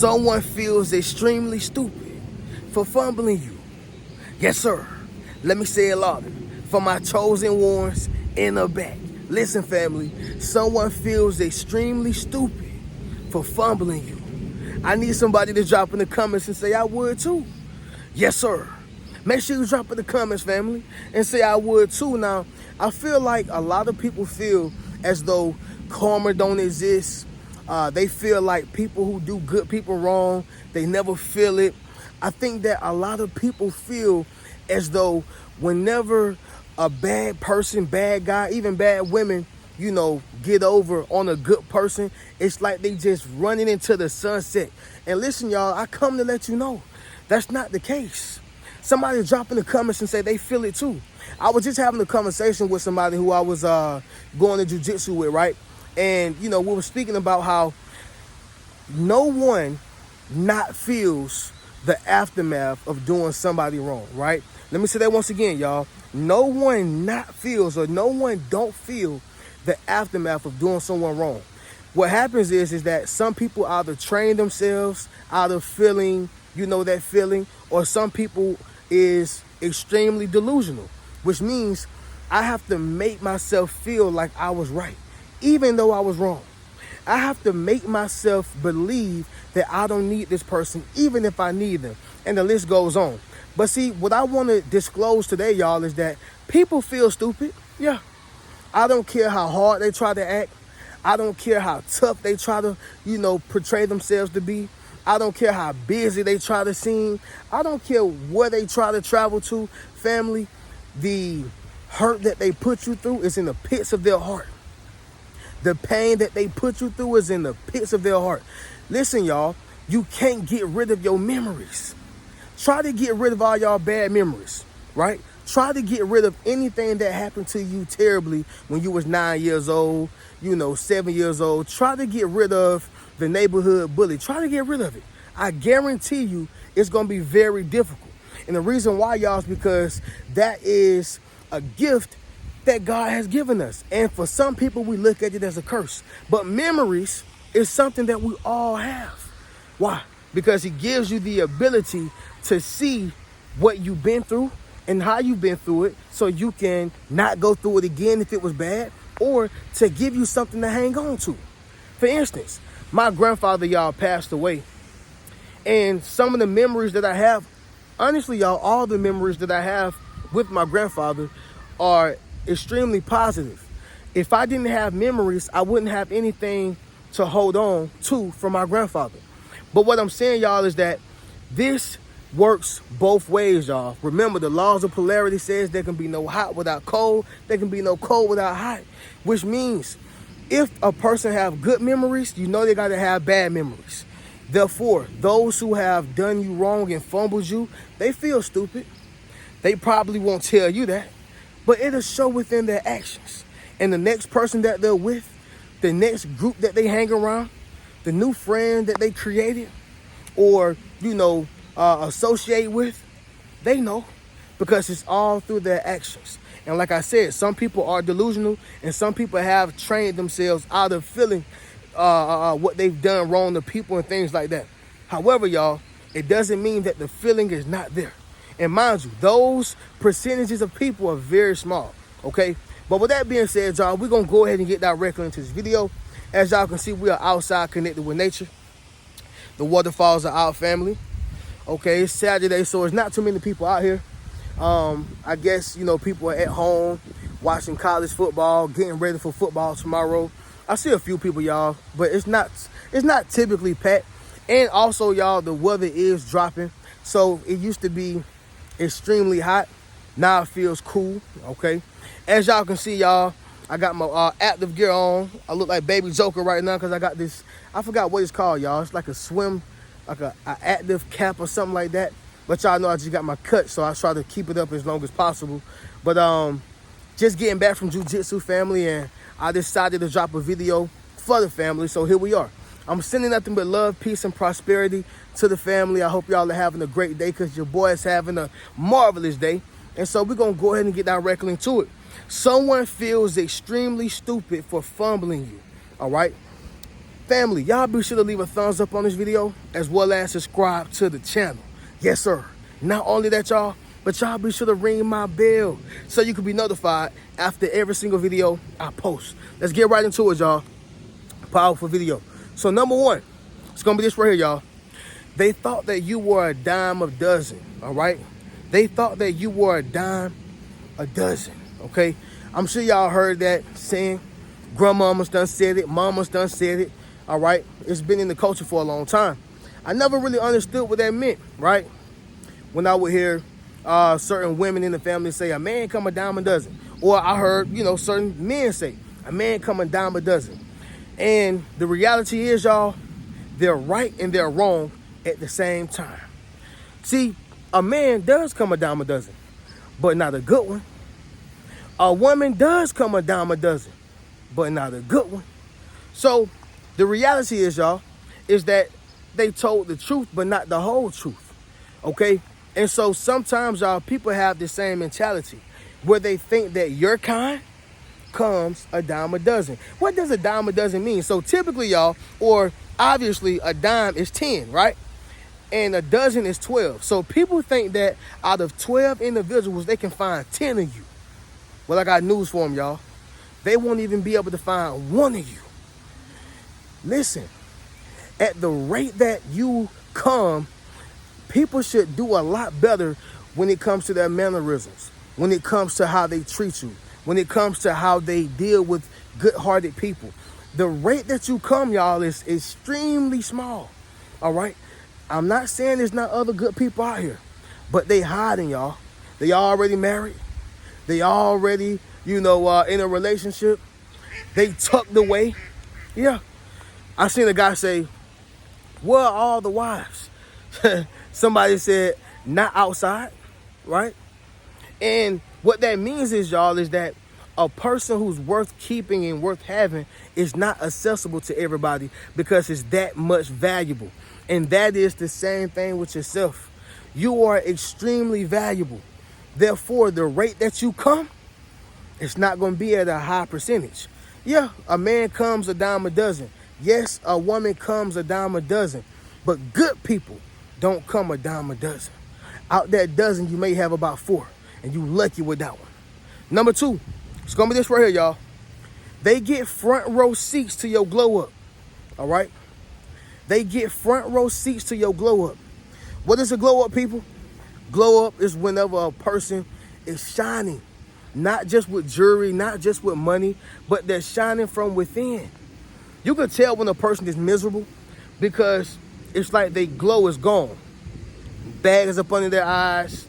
Someone feels extremely stupid for fumbling you. Yes, sir. Let me say it louder. For my chosen ones in the back. Listen, family. Someone feels extremely stupid for fumbling you. I need somebody to drop in the comments and say I would too. Yes, sir. Make sure you drop in the comments, family, and say I would too. Now, I feel like a lot of people feel as though karma don't exist. They feel like people who do good people wrong, they never feel it. I think that a lot of people feel as though whenever a bad person, bad guy, even bad women, get over on a good person, it's like they just running into the sunset. And listen, y'all, I come to let you know that's not the case. Somebody drop in the comments and say they feel it too. I was just having a conversation with somebody who I was going to jiu-jitsu with, right? And, we were speaking about how no one not feels the aftermath of doing somebody wrong, right? Let me say that once again, y'all. No one not feels, or no one don't feel the aftermath of doing someone wrong. What happens is that some people either train themselves out of feeling, that feeling, or some people is extremely delusional, which means I have to make myself feel like I was right, even though I was wrong. I have to make myself believe that I don't need this person, even if I need them. And the list goes on. But see, what I want to disclose today, y'all, is that people feel stupid. Yeah. I don't care how hard they try to act. I don't care how tough they try to, portray themselves to be. I don't care how busy they try to seem. I don't care where they try to travel to. Family, the hurt that they put you through is in the pits of their heart. The pain that they put you through is in the pits of their heart. Listen, y'all, you can't get rid of your memories. Try to get rid of all y'all bad memories, right? Try to get rid of anything that happened to you terribly when you was 9 years old, 7 years old. Try to get rid of the neighborhood bully. Try to get rid of it. I guarantee you it's going to be very difficult. And the reason why, y'all, is because that is a gift that God has given us. And for some people, we look at it as a curse. But memories is something that we all have. Why? Because it gives you the ability to see what you've been through and how you've been through it, so you can not go through it again if it was bad, or to give you something to hang on to. For instance, my grandfather, y'all, passed away. And some of the memories that I have, honestly, y'all, all the memories that I have with my grandfather are extremely positive. If I didn't have memories, I wouldn't have anything to hold on to from my grandfather. But what I'm saying, y'all, is that this works both ways, y'all. Remember, the laws of polarity says there can be no hot without cold. There can be no cold without hot, which means if a person have good memories, they got to have bad memories. Therefore, those who have done you wrong and fumbled you, they feel stupid. They probably won't tell you that, but it'll show within their actions. And the next person that they're with, the next group that they hang around, the new friend that they created, or, associate with, they know, because it's all through their actions. And like I said, some people are delusional, and some people have trained themselves out of feeling what they've done wrong to people and things like that. However, y'all, it doesn't mean that the feeling is not there. And mind you, those percentages of people are very small, okay? But with that being said, y'all, we're going to go ahead and get directly into this video. As y'all can see, we are outside connected with nature. The waterfalls are out, family. Okay, it's Saturday, so it's not too many people out here. I guess, people are at home watching college football, getting ready for football tomorrow. I see a few people, y'all, but it's not typically packed. And also, y'all, the weather is dropping. So it used to be extremely hot. Now it feels cool, okay? As y'all can see, y'all, I got my active gear on. I look like Baby Joker right now because I got this, I forgot what it's called, y'all. It's like a swim, like a active cap or something like that. But y'all know I just got my cut, so I try to keep it up as long as possible. But just getting back from jiu-jitsu, family, and I decided to drop a video for the family, so here we are. I'm sending nothing but love, peace, and prosperity to the family. I hope y'all are having a great day, because your boy is having a marvelous day. And so we're going to go ahead and get directly into it. Someone feels extremely stupid for fumbling you, all right? Family, y'all be sure to leave a thumbs up on this video as well as subscribe to the channel. Yes, sir. Not only that, y'all, but y'all be sure to ring my bell so you can be notified after every single video I post. Let's get right into it, y'all. Powerful video. So number one, it's going to be this right here, y'all. They thought that you were a dime a dozen, all right? They thought that you were a dime a dozen, okay? I'm sure y'all heard that saying. Grandmama's done said it. Mama's done said it, all right? It's been in the culture for a long time. I never really understood what that meant, right? When I would hear certain women in the family say, a man come a dime a dozen. Or I heard, certain men say, a man come a dime a dozen. And the reality is, y'all, they're right and they're wrong at the same time. See, a man does come a dime a dozen, but not a good one. A woman does come a dime a dozen, but not a good one. So the reality is, y'all, is that they told the truth, but not the whole truth, okay? And so sometimes, y'all, people have the same mentality where they think that your kind comes a dime a dozen. What does a dime a dozen mean? So typically, y'all, or obviously a dime is 10, right? And a dozen is 12. So people think that out of 12 individuals, they can find 10 of you. Well, I got news for them, y'all. They won't even be able to find one of you. Listen, at the rate that you come, people should do a lot better when it comes to their mannerisms, when it comes to how they treat you, when it comes to how they deal with good-hearted people. The rate that you come, y'all, is extremely small, all right? I'm not saying there's not other good people out here, but they hiding, y'all. They already married. They already, in a relationship. They tucked away. Yeah. I seen a guy say, where are all the wives? Somebody said, not outside, right? And what that means is, y'all, is that a person who's worth keeping and worth having is not accessible to everybody because it's that much valuable. And that is the same thing with yourself. You are extremely valuable. Therefore, the rate that you come, it's not going to be at a high percentage. Yeah, a man comes a dime a dozen. Yes, a woman comes a dime a dozen. But good people don't come a dime a dozen. Out that dozen, you may have about 4. And you lucky with that one. Number 2, it's going to be this right here, y'all. They get front row seats to your glow up. All right? They get front row seats to your glow up. What is a glow up, people? Glow up is whenever a person is shining. Not just with jewelry, not just with money, but they're shining from within. You can tell when a person is miserable because it's like their glow is gone. Bags up under their eyes,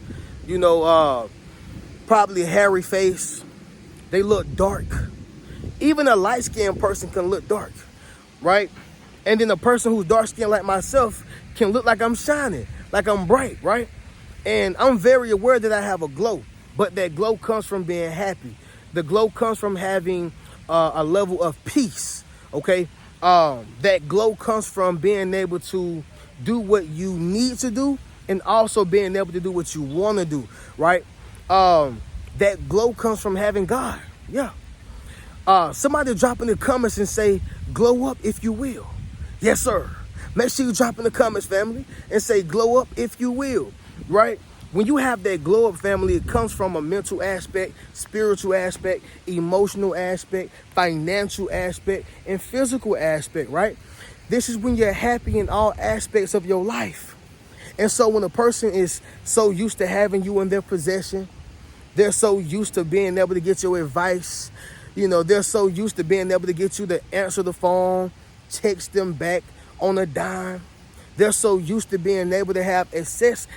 probably a hairy face. They look dark. Even a light-skinned person can look dark, right? And then a person who's dark-skinned like myself can look like I'm shining, like I'm bright, right? And I'm very aware that I have a glow, but that glow comes from being happy. The glow comes from having a level of peace, okay? That glow comes from being able to do what you need to do and also being able to do what you want to do, right? That glow comes from having God, yeah. Somebody drop in the comments and say, glow up if you will. Yes, sir. Make sure you drop in the comments, family, and say, glow up if you will, right? When you have that glow up, family, it comes from a mental aspect, spiritual aspect, emotional aspect, financial aspect, and physical aspect, right? This is when you're happy in all aspects of your life. And so when a person is so used to having you in their possession, they're so used to being able to get your advice, they're so used to being able to get you to answer the phone, text them back on a dime. They're so used to being able to have access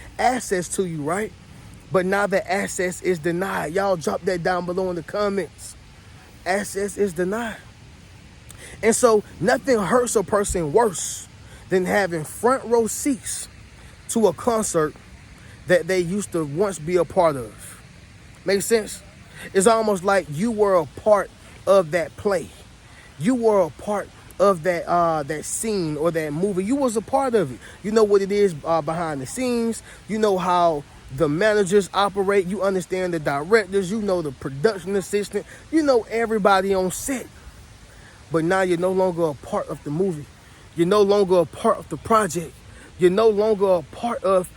to you, right? But now the access is denied. Y'all drop that down below in the comments. Access is denied. And so nothing hurts a person worse than having front row seats to a concert that they used to once be a part of. Make sense? It's almost like you were a part of that play. You were a part of that scene or that movie. You was a part of it. You know what it is behind the scenes. You know how the managers operate. You understand the directors. You know the production assistant. You know everybody on set. But now you're no longer a part of the movie. You're no longer a part of the project. You're no longer a part of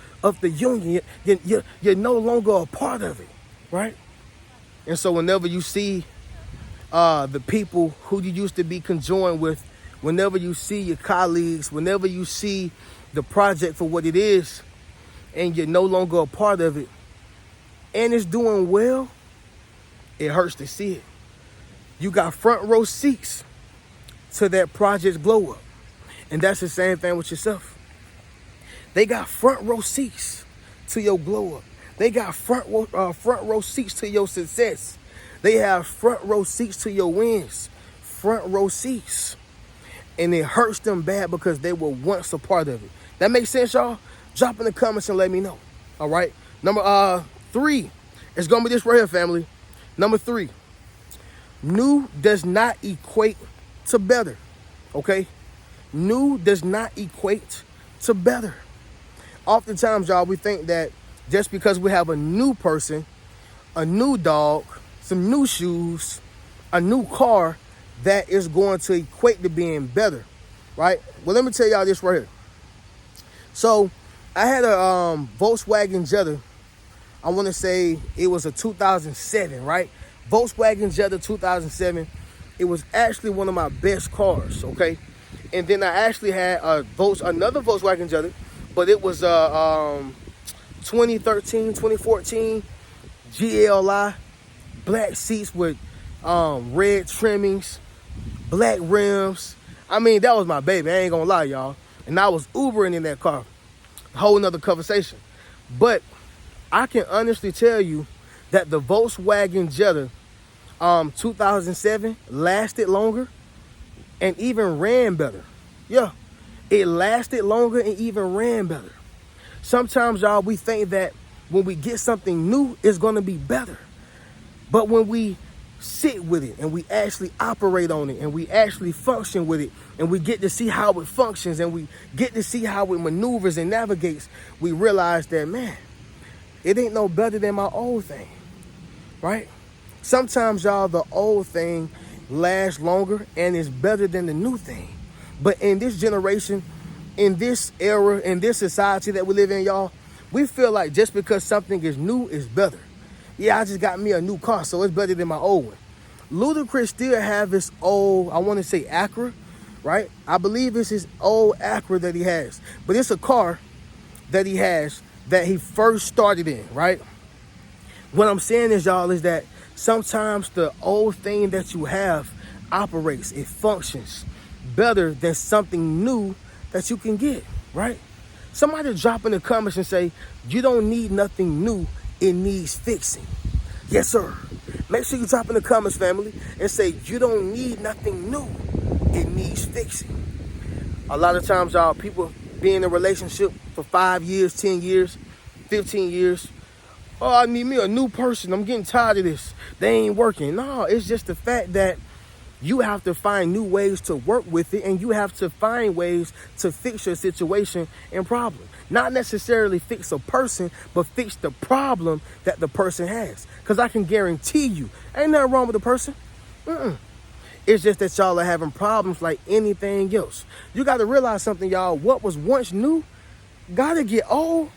the union. You're no longer a part of it, right? And so whenever you see the people who you used to be conjoined with, whenever you see your colleagues, whenever you see the project for what it is, and you're no longer a part of it, and it's doing well, it hurts to see it. You got front row seats to that project's glow up. And that's the same thing with yourself. They got front row seats to your glow up. They got front row seats to your success. They have front row seats to your wins. Front row seats. And it hurts them bad because they were once a part of it. That makes sense, y'all? Drop in the comments and let me know. All right. Number 3. It's going to be this right here, family. Number 3. New does not equate to better. Okay? New does not equate to better. Oftentimes, y'all, we think that just because we have a new person, a new dog, some new shoes, a new car, that is going to equate to being better, right? Well, let me tell y'all this right here. So, I had a Volkswagen Jetta. I want to say it was a 2007, right? Volkswagen Jetta 2007. It was actually one of my best cars, okay? And then I actually had another Volkswagen Jetta, but it was 2013, 2014 GLI, black seats with red trimmings, black rims. I mean, that was my baby. I ain't gonna lie, y'all. And I was Ubering in that car. A whole nother conversation. But I can honestly tell you that the Volkswagen Jetta 2007 lasted longer and even ran better. Yeah, it lasted longer and even ran better. Sometimes, y'all, we think that when we get something new, it's going to be better. But when we sit with it and we actually operate on it and we actually function with it and we get to see how it functions and we get to see how it maneuvers and navigates, we realize that, man, it ain't no better than my old thing, right? Sometimes, y'all, the old thing lasts longer and is better than the new thing. But in this generation, in this era, in this society that we live in, y'all, we feel like just because something is new is better. Yeah, I just got me a new car, so it's better than my old one. Ludacris still have his old, I want to say Acura, right? I believe it's his old Acura that he has. But it's a car that he has that he first started in, right? What I'm saying is, y'all, is that sometimes the old thing that you have operates, it functions better than something new that you can get, right? Somebody drop in the comments and say, you don't need nothing new, it needs fixing. Yes, sir. Make sure you drop in the comments, family, and say, you don't need nothing new, it needs fixing. A lot of times, y'all, people be in a relationship for 5 years, 10 years, 15 years. Oh, I need me a new person. I'm getting tired of this. They ain't working. No, it's just the fact that you have to find new ways to work with it, and you have to find ways to fix your situation and problem. Not necessarily fix a person, but fix the problem that the person has. Because I can guarantee you, ain't nothing wrong with the person. It's just that y'all are having problems like anything else. You got to realize something, y'all. What was once new got to get old.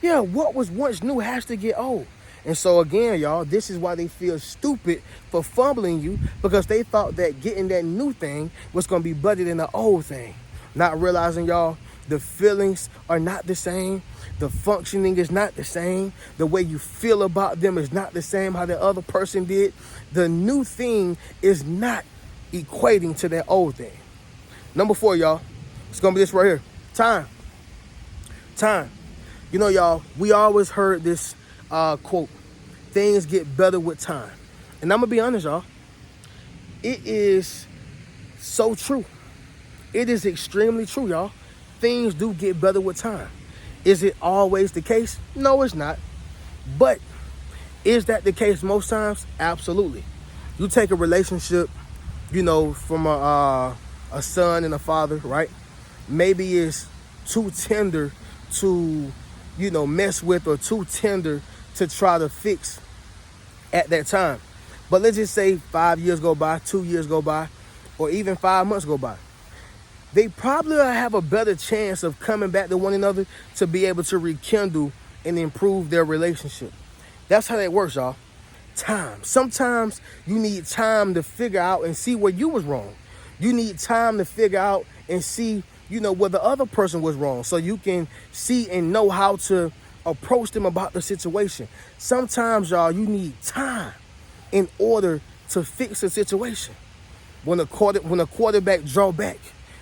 Yeah, what was once new has to get old. And so again, y'all, this is why they feel stupid for fumbling you, because they thought that getting that new thing was going to be better than the old thing. Not realizing, y'all, the feelings are not the same. The functioning is not the same. The way you feel about them is not the same how the other person did. The new thing is not equating to that old thing. Number 4, y'all, it's going to be this right here. Time. You know, y'all, we always heard this quote, things get better with time. And I'm going to be honest, y'all. It is so true. It is extremely true, y'all. Things do get better with time. Is it always the case? No, it's not. But is that the case most times? Absolutely. You take a relationship, you know, from a son and a father, right? Maybe it's too tender to, you know, mess with, or too tender to try to fix at that time. But let's just say 5 years go by, 2 years go by, or even 5 months go by. they probably have a better chance of coming back to one another to be able to rekindle and improve their relationship. That's how that works, y'all. Time. Sometimes you need time to figure out and see where you was wrong. You need time to figure out and see, where the other person was wrong, so you can see and know how to approach them about the situation. Sometimes, y'all, you need time in order to fix a situation. When a quarterback draw back,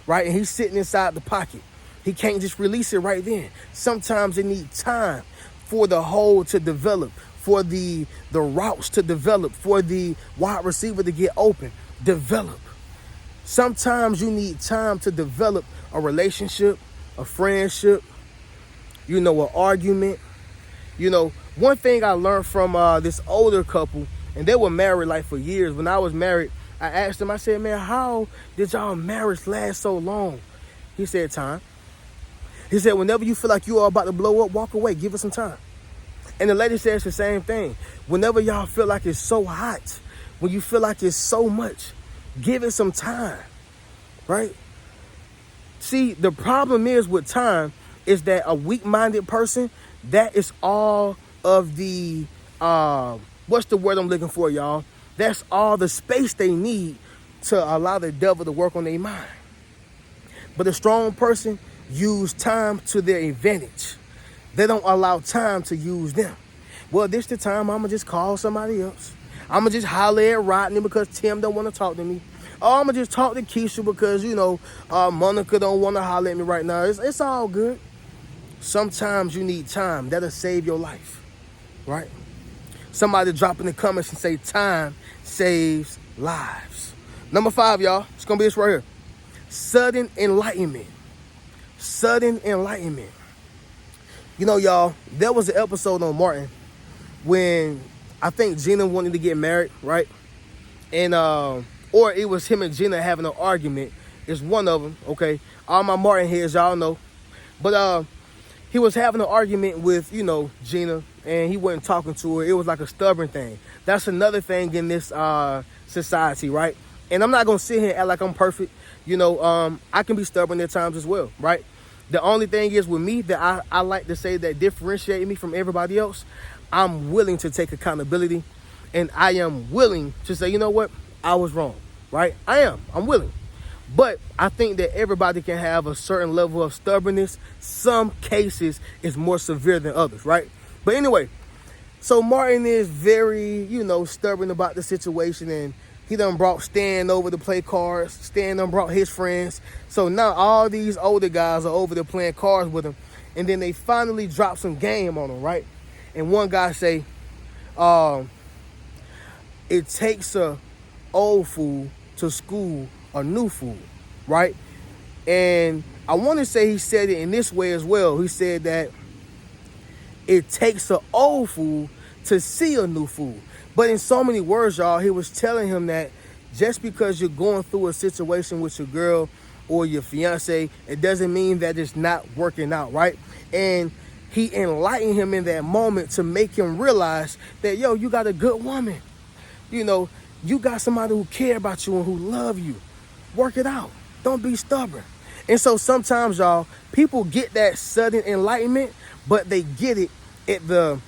right, and he's sitting inside the pocket, he can't just release it right then. Sometimes it needs time for the hole to develop, for the routes to develop, for the wide receiver to get open, develop. Sometimes you need time to develop a relationship, a friendship, an argument. One thing I learned from this older couple, and they were married like for years. When I was married, I asked them, I said, man, how did y'all marriage last so long? He said, time. He said, whenever you feel like you are about to blow up, walk away, give it some time. And the lady says the same thing. Whenever y'all feel like it's so hot, when you feel like it's so much, give it some time, right? See, the problem is with time is that a weak-minded person, that is all of the, what's the word I'm looking for, y'all? That's all the space they need to allow the devil to work on their mind. But a strong person use time to their advantage. They don't allow time to use them. Well, this the time I'm going to just call somebody else. I'm going to just holler at Rodney because Tim don't want to talk to me. Or I'm going to just talk to Keisha because, Monica don't want to holler at me right now. It's all good. Sometimes you need time. That'll save your life, right? Somebody drop in the comments and say time saves lives. Number 5, y'all. It's going to be this right here. Sudden enlightenment. Sudden enlightenment. Y'all, there was an episode on Martin when I think Gina wanted to get married, right? And, or it was him and Gina having an argument. It's one of them, okay? All my Martin heads, y'all know. But he was having an argument with, Gina, and he wasn't talking to her. It was like a stubborn thing. That's another thing in this society, right? And I'm not going to sit here and act like I'm perfect. I can be stubborn at times as well, right? The only thing is with me that I like to say that differentiate me from everybody else, I'm willing to take accountability, and I am willing to say, you know what, I was wrong, right? I'm willing. But I think that everybody can have a certain level of stubbornness. Some cases is more severe than others, right? But anyway, so Martin is very, stubborn about the situation, and he done brought Stan over to play cards. Stan done brought his friends. So now all these older guys are over there playing cards with him. And then they finally drop some game on him, right? And one guy say, it takes a old fool to school a new fool, right? And I want to say he said it in this way as well. He said that it takes an old fool to see a new fool. But in so many words, y'all, he was telling him that just because you're going through a situation with your girl or your fiance, it doesn't mean that it's not working out, right? And he enlightened him in that moment to make him realize that, yo, you got a good woman. You got somebody who care about you and who love you. Work it out. Don't be stubborn. And so sometimes, y'all, people get that sudden enlightenment, but they get it at the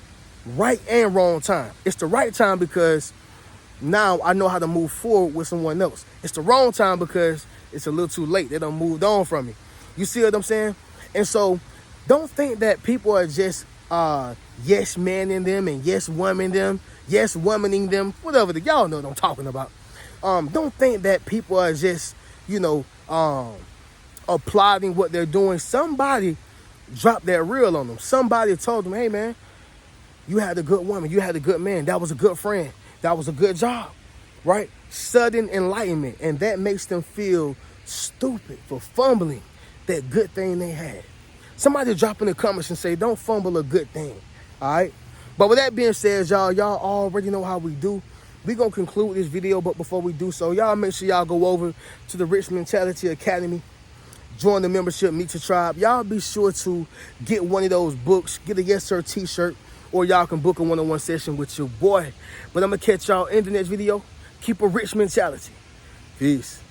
right and wrong time. It's the right time because now I know how to move forward with someone else. It's the wrong time because it's a little too late. They done moved on from me. You see what I'm saying? And so don't think that people are just yes manning them and yes womaning them, yes womaning them, whatever. Y'all know what I'm talking about. Don't think that people are just, applauding what they're doing. Somebody dropped that reel on them. Somebody told them, hey, man, you had a good woman. You had a good man. That was a good friend. That was a good job, right? Sudden enlightenment. And that makes them feel stupid for fumbling that good thing they had. Somebody drop in the comments and say, don't fumble a good thing, all right? But with that being said, y'all already know how we do. We're going to conclude this video, but before we do so, y'all make sure y'all go over to the Rich Mentality Academy. Join the membership, meet your tribe. Y'all be sure to get one of those books, get a Yes Sir t-shirt, or y'all can book a one-on-one session with your boy. But I'm going to catch y'all in the next video. Keep a rich mentality. Peace.